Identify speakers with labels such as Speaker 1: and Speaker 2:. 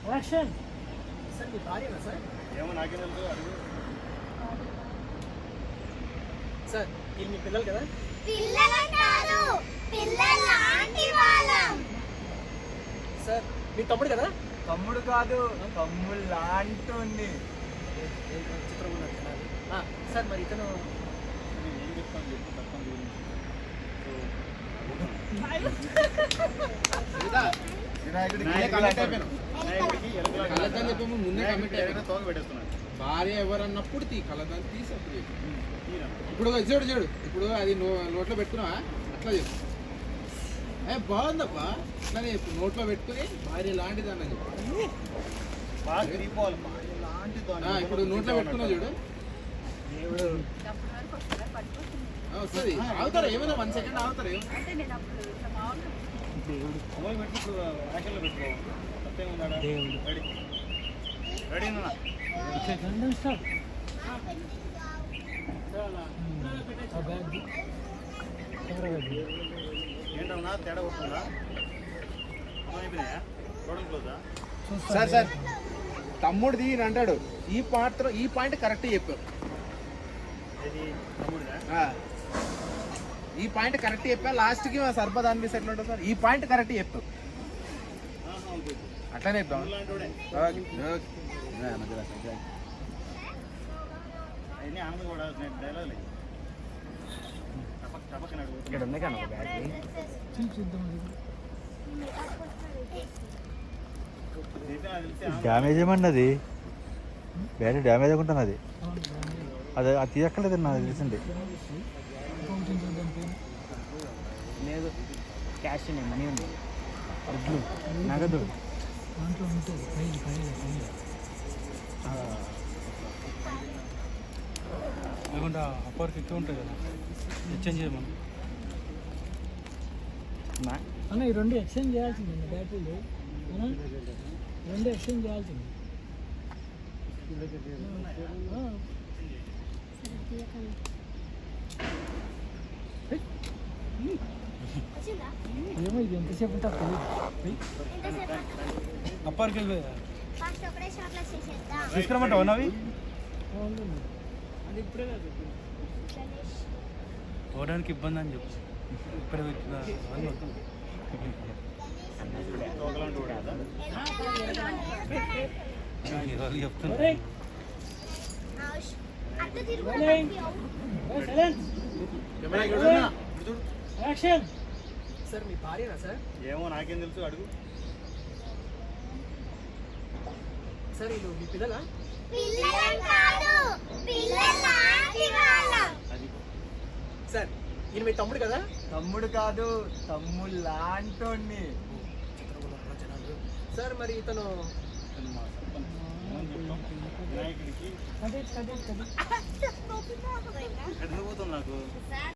Speaker 1: Action. Sir మీ భార్యనా sir?
Speaker 2: ఏమో నాకే తెలుసు అడుగు.
Speaker 1: సార్ వీళ్ళు మీ పిల్లలు కదా?
Speaker 3: పిల్లలు కాదు, పిల్లలాంటి వాళ్ళం.
Speaker 1: సార్ మీ తమ్ముడు కదా?
Speaker 4: తమ్ముడు కాదు, తమ్ముడు లాంటి.
Speaker 1: చిత్రం ఉన్నారు కదా. సార్ మరి ఇతను
Speaker 2: నేను ఏం చెప్తాను చెప్పు తప్పని గురించి. తోక పెట్టేస్తున్నాను.
Speaker 5: భార్య ఎవరన్నప్పుడు కలదాన్ని తీసి అప్పుడు చెప్పు. ఇప్పుడు చూడు చూడు, ఇప్పుడు అది నోట్లో పెట్టుకున్నావా అట్లా చెప్పు. బాగుందబ్బా, అట్లానే చెప్పు. నోట్లో పెట్టుకుని భార్య లాంటిది అన్న చెప్పు.
Speaker 2: బాగా తిరిగిపోవాలి లాంటి.
Speaker 5: ఇప్పుడు నోట్లో పెట్టుకున్నావు చూడు, వస్తుంది. ఆగుతారా ఏమైనా 1 సెకండ్ ఆగుతారా?
Speaker 2: మొబైల్ పెట్టి ఇప్పుడు యాక్షన్లో పెట్టుకో. తప్పేముందా? రెడీ రెడీ అన్నా. ఏంటన్నా తేడా వస్తుందా? అయిపోయినాయా? చూడండి క్లోజా.
Speaker 5: సార్ సార్ తమ్ముడిది అని అంటాడు. ఈ పాయింట్ కరెక్ట్ చెప్పావు.
Speaker 2: ఇది తమ్ముడిదా?
Speaker 5: ఈ పాయింట్ కరెక్ట్ చెప్పా. లాస్ట్కి మా సర్ప దాని మీద ఎట్లా ఉంటుంది సార్? ఈ పాయింట్ కరెక్ట్ చెప్పావు. అట్లానే చెప్తాం.
Speaker 2: అవన్నీ ఆనందం కూడా డైలాగ్
Speaker 4: ఇక్కడ ఉంది కానీ ఒక బ్యాటరీ.
Speaker 6: డ్యామేజ్ ఏమన్నది? బ్యాటరీ డ్యామేజ్ అనుకుంటున్నది. అది అది తీయక్కర్లేదు నాకు తెలిసింది.
Speaker 4: లేదు, క్యాష్ ఉంది, మనీ ఉంది, నగదు.
Speaker 1: లేకుండా అప్పటికి ఎక్కువ ఉంటుంది కదా, ఎక్స్చేంజ్ చేయమని అన్న. ఈ 2 ఎక్స్చేంజ్ చేయాల్సింది బ్యాటరీలు. ఈ 2 ఎక్స్చేంజ్ చేయాల్సింది. ఏమో ఇది ఎంతసేపు ఉంటే అప్పటికి వెళ్ళిపోయా
Speaker 4: తీసుకురమ్మంటావు నవి?
Speaker 1: అది ఇప్పుడే పోవడానికి ఇబ్బంది అని చెప్పు. ఇప్పుడే చెప్తున్నా. యాక్షన్. సార్ మీ భార్యనా సార్?
Speaker 2: ఏమో నాకేం తెలుసు అడుగు.
Speaker 1: సార్ వీళ్ళు మీ పిల్లలా?
Speaker 3: పిల్లలు కాదు, పిల్లలాంటి వాళ్ళం.
Speaker 1: సార్ ఈయన మీ తమ్ముడు కదా?
Speaker 4: తమ్ముడు కాదు, తమ్ముడు లాంటి.
Speaker 1: సార్ మరి ఇతను
Speaker 2: వినాయకుడికి
Speaker 1: అదే
Speaker 2: ఎక్కడ పోతుంది నాకు.